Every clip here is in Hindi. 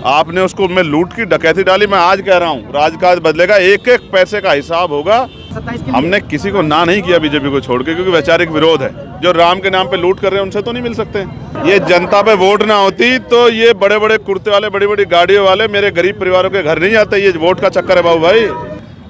आपने उसको में लूट की डकैती डाली। मैं आज कह रहा हूँ राजकाज बदलेगा, एक एक पैसे का हिसाब होगा। हमने किसी को ना नहीं किया बीजेपी को छोड़ के, क्योंकि वैचारिक विरोध है। जो राम के नाम पे लूट कर रहे हैं उनसे तो नहीं मिल सकते। ये जनता पे वोट ना होती तो ये बड़े बड़े कुर्ते वाले, बड़ी बड़ी गाड़ियों वाले मेरे गरीब परिवारों के घर नहीं आते। ये वोट का चक्कर है बाबू भाई।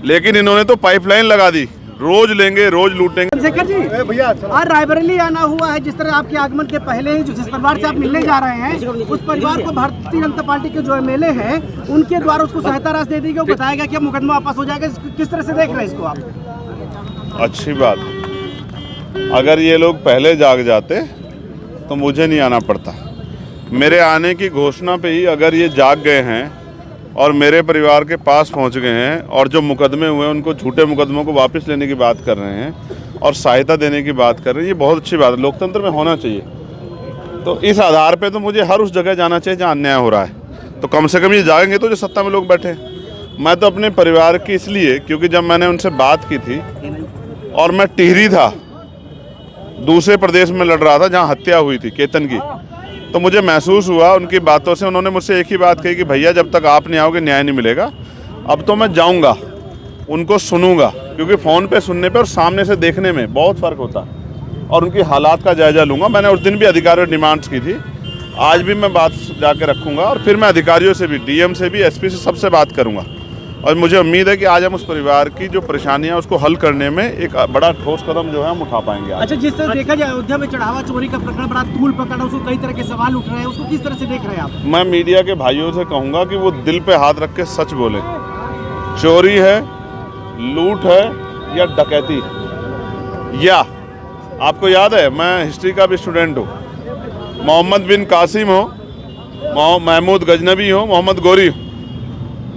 लेकिन इन्होंने तो पाइपलाइन लगा दी, रोज लेंगे रोज लूटेंगे। चंद्रशेखर जी, आज रायबरेली आना हुआ है। जिस तरह आपके आगमन के पहले ही जिस परिवार से आप मिलने जा रहे हैं, उस परिवार को भारतीय जनता पार्टी के जो एमएलए हैं उनके द्वारा उसको सहायता राशि दे दी गई। बताया गया कि मुकदमा वापस हो जाएगा। किस तरह से देख रहे हैं इसको आप? अच्छी बात है। अगर ये लोग पहले जाग जाते तो मुझे नहीं आना पड़ता। मेरे आने की घोषणा पे ही अगर ये जाग गए हैं और मेरे परिवार के पास पहुंच गए हैं और जो मुकदमे हुए उनको, झूठे मुकदमों को वापस लेने की बात कर रहे हैं और सहायता देने की बात कर रहे हैं, ये बहुत अच्छी बात है। लोकतंत्र में होना चाहिए। तो इस आधार पे तो मुझे हर उस जगह जाना चाहिए जहाँ अन्याय हो रहा है। तो कम से कम ये जागेंगे तो जो सत्ता में लोग बैठे। मैं तो अपने परिवार की इसलिए, क्योंकि जब मैंने उनसे बात की थी और मैं टिहरी था, दूसरे प्रदेश में लड़ रहा था जहाँ हत्या हुई थी केतन की, तो मुझे महसूस हुआ उनकी बातों से। उन्होंने मुझसे एक ही बात कही कि भैया जब तक आप नहीं आओगे न्याय नहीं मिलेगा। अब तो मैं जाऊंगा, उनको सुनूंगा, क्योंकि फ़ोन पे सुनने पे और सामने से देखने में बहुत फ़र्क होता है। और उनकी हालात का जायज़ा लूँगा। मैंने उस दिन भी अधिकारियों ने डिमांड्स की थी, आज भी मैं बात जाके रखूँगा। और फिर मैं अधिकारियों से भी, डीएम से भी, एसपी से, सबसे बात करूँगा। और मुझे उम्मीद है कि आज हम उस परिवार की जो परेशानियां उसको हल करने में एक बड़ा ठोस कदम जो है हम उठा पाएंगे। अच्छा, जिस तरह देखा जाए अयोध्या में चढ़ावा चोरी का प्रकरण बड़ा तूल पकड़ा, उसको कई तरह के सवाल उठ रहे हैं, उसको किस तरह से देख रहे हैं आप? मैं मीडिया के भाइयों से कहूँगा कि वो दिल पे हाथ रख के सच बोले। चोरी है, लूट है या डकैती, या आपको याद है मैं हिस्ट्री का भी स्टूडेंट हूँ, मोहम्मद बिन कासिम हो, महमूद गजनबी हो, मोहम्मद गोरी हो,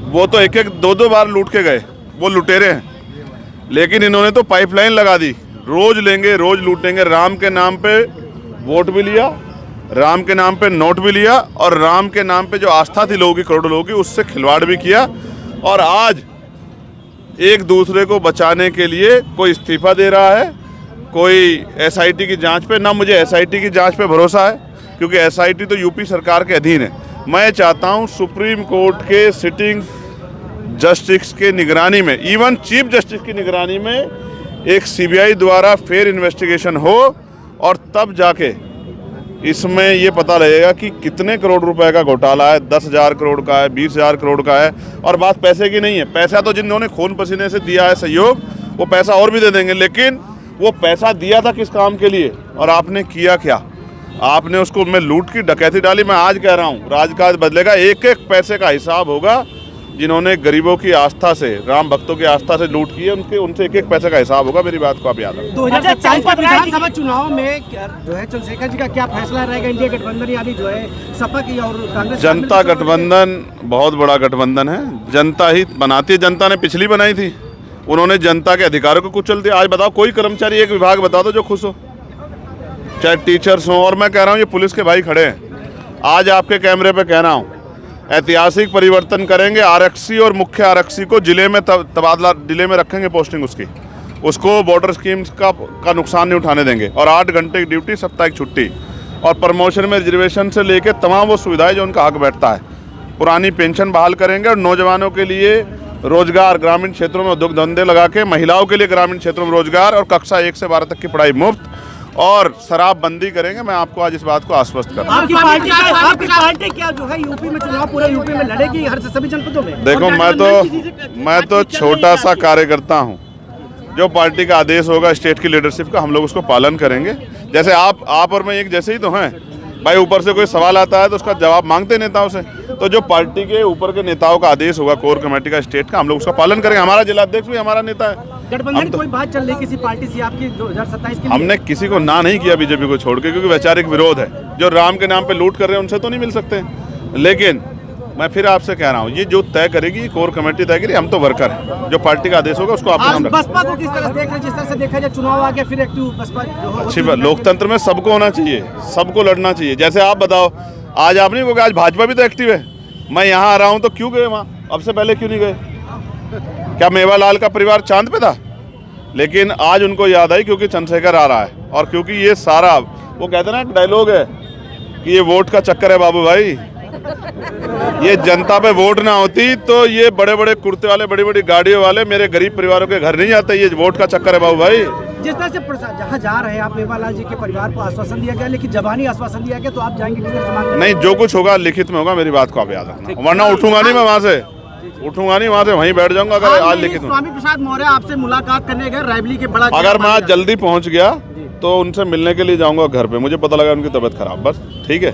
वो तो एक एक दो दो बार लूट के गए, वो लुटेरे हैं। लेकिन इन्होंने तो पाइपलाइन लगा दी, रोज लेंगे रोज लूटेंगे। राम के नाम पे वोट भी लिया, राम के नाम पे नोट भी लिया, और राम के नाम पे जो आस्था थी लोगों की, करोड़ों लोगों की, उससे खिलवाड़ भी किया। और आज एक दूसरे को बचाने के लिए कोई इस्तीफा दे रहा है, कोई एसआईटी की जांच पे। ना मुझे एसआईटी की जांच पे भरोसा है, क्योंकि एसआईटी तो यूपी सरकार के अधीन है। मैं चाहता हूं सुप्रीम कोर्ट के सिटिंग जस्टिस के निगरानी में, इवन चीफ जस्टिस की निगरानी में एक सीबीआई द्वारा फेयर इन्वेस्टिगेशन हो, और तब जाके इसमें ये पता लगेगा कि कितने करोड़ रुपए का घोटाला है। 10,000 करोड़ का है, 20,000 करोड़ का है। और बात पैसे की नहीं है। पैसा तो जिन्होंने खून पसीने से दिया है सहयोग, वो पैसा और भी दे देंगे। लेकिन वो पैसा दिया था किस काम के लिए और आपने किया क्या? आपने उसको में लूट की डकैती डाली। मैं आज कह रहा हूँ राजकाज बदलेगा, एक एक पैसे का हिसाब होगा। जिन्होंने गरीबों की आस्था से, राम भक्तों की आस्था से लूट की है, उनसे एक एक पैसे का हिसाब होगा। मेरी बात को आप याद रखें। 2027 विधानसभा चुनाव में जो है चंद्रशेखर जी का क्या फैसला रहेगा? इंडिया गठबंधन यानी जो है सपा की और कांग्रेस? जनता गठबंधन बहुत बड़ा गठबंधन है। जनता ही बनाती है। जनता ने पिछली बनाई थी, उन्होंने जनता के अधिकारों को कुचल दिया। आज बताओ कोई कर्मचारी एक विभाग बता दो जो खुश हो, चाहे टीचर्स हों। और मैं कह रहा हूँ ये पुलिस के भाई खड़े हैं, आज आपके कैमरे पे कह रहा हूँ, ऐतिहासिक परिवर्तन करेंगे। आरक्षी और मुख्य आरक्षी को जिले में तबादला, जिले में रखेंगे पोस्टिंग उसको बॉर्डर स्कीम्स का नुकसान नहीं उठाने देंगे। और 8 घंटे की ड्यूटी, साप्ताहिक छुट्टी, और प्रमोशन में रिजर्वेशन से लेकर तमाम वो सुविधाएं जो उनका हक बैठता है। पुरानी पेंशन बहाल करेंगे और नौजवानों के लिए रोजगार, ग्रामीण क्षेत्रों में उद्योग धंधे लगा के, महिलाओं के लिए ग्रामीण क्षेत्रों में रोजगार, और कक्षा 1 से 12 तक की पढ़ाई मुफ्त, और शराब बंदी करेंगे। मैं आपको आज इस बात को आश्वस्त कर रहा हूं। आपकी पार्टी क्या जो है यूपी में चुनाव, पूरे यूपी में लड़ेगी, हर सभी जनपदों में? देखो मैं तो छोटा सा कार्यकर्ता हूं। जो पार्टी का आदेश होगा स्टेट की लीडरशिप का, हम लोग उसको पालन करेंगे। जैसे आप और मैं एक जैसे ही तो हैं भाई। ऊपर से कोई सवाल आता है तो उसका जवाब मांगते नेताओं से। तो जो पार्टी के ऊपर के नेताओं का आदेश होगा, कोर कमेटी का, स्टेट का, हम लोग उसका पालन करेंगे। हमारा जिला अध्यक्ष भी हमारा नेता है। गठबंधन की कोई बात चल रही किसी पार्टी से आपकी 2027 के लिए? हमने किसी को ना नहीं किया बीजेपी को छोड़ के, क्योंकि वैचारिक विरोध है। जो राम के नाम पे लूट कर रहे हैं उनसे तो नहीं मिल सकते। लेकिन मैं फिर आपसे कह रहा हूँ, ये जो तय करेगी कोर कमेटी तय करेगी। हम तो वर्कर हैं, जो पार्टी का आदेश होगा उसको आप बसपा को किस तरह देख रहे हैं? जिस तरह से देखा जाए चुनाव आ गया, फिर एक्टिव बसपा अच्छी बात। लोकतंत्र में सबको होना चाहिए, सबको लड़ना चाहिए। जैसे आप बताओ, आज आप नहीं कहोगे आज भाजपा भी तो एक्टिव है। मैं यहाँ आ रहा हूँ तो क्यों गए वहाँ? अब से पहले क्यों नहीं गए? क्या मेवालाल का परिवार चांद पे था? लेकिन आज उनको याद आई क्योंकि चंद्रशेखर आ रहा है, और क्योंकि ये सारा वो कहते हैं ना, एक डायलॉग है कि ये वोट का चक्कर है बाबू भाई। ये जनता पे वोट ना होती तो ये बड़े बड़े कुर्ते वाले, बड़ी बड़ी गाड़ियों वाले मेरे गरीब परिवारों के घर नहीं आते। ये वोट का चक्कर है बाबू भाई। जिस तरह से जहाँ जा रहे हैं आप, मेवालाल जी के परिवार को आश्वासन दिया गया, लेकिन जबानी आश्वासन दिया गया, तो आप जाएंगे किस तरह समाज? नहीं, जो कुछ होगा लिखित में होगा, मेरी बात को आप याद रखना, वरना उठूंगा नहीं मैं वहाँ से, उठूंगा नहीं वहाँ से, वहीं बैठ जाऊंगा। अगर आज लिखित में स्वामी प्रसाद मौर्य आपसे मुलाकात करने गए रायबरेली के बड़ा, अगर मैं आज जल्दी पहुँच गया तो उनसे मिलने के लिए जाऊंगा घर पे, मुझे पता लगा उनकी तबीयत खराब, बस ठीक है।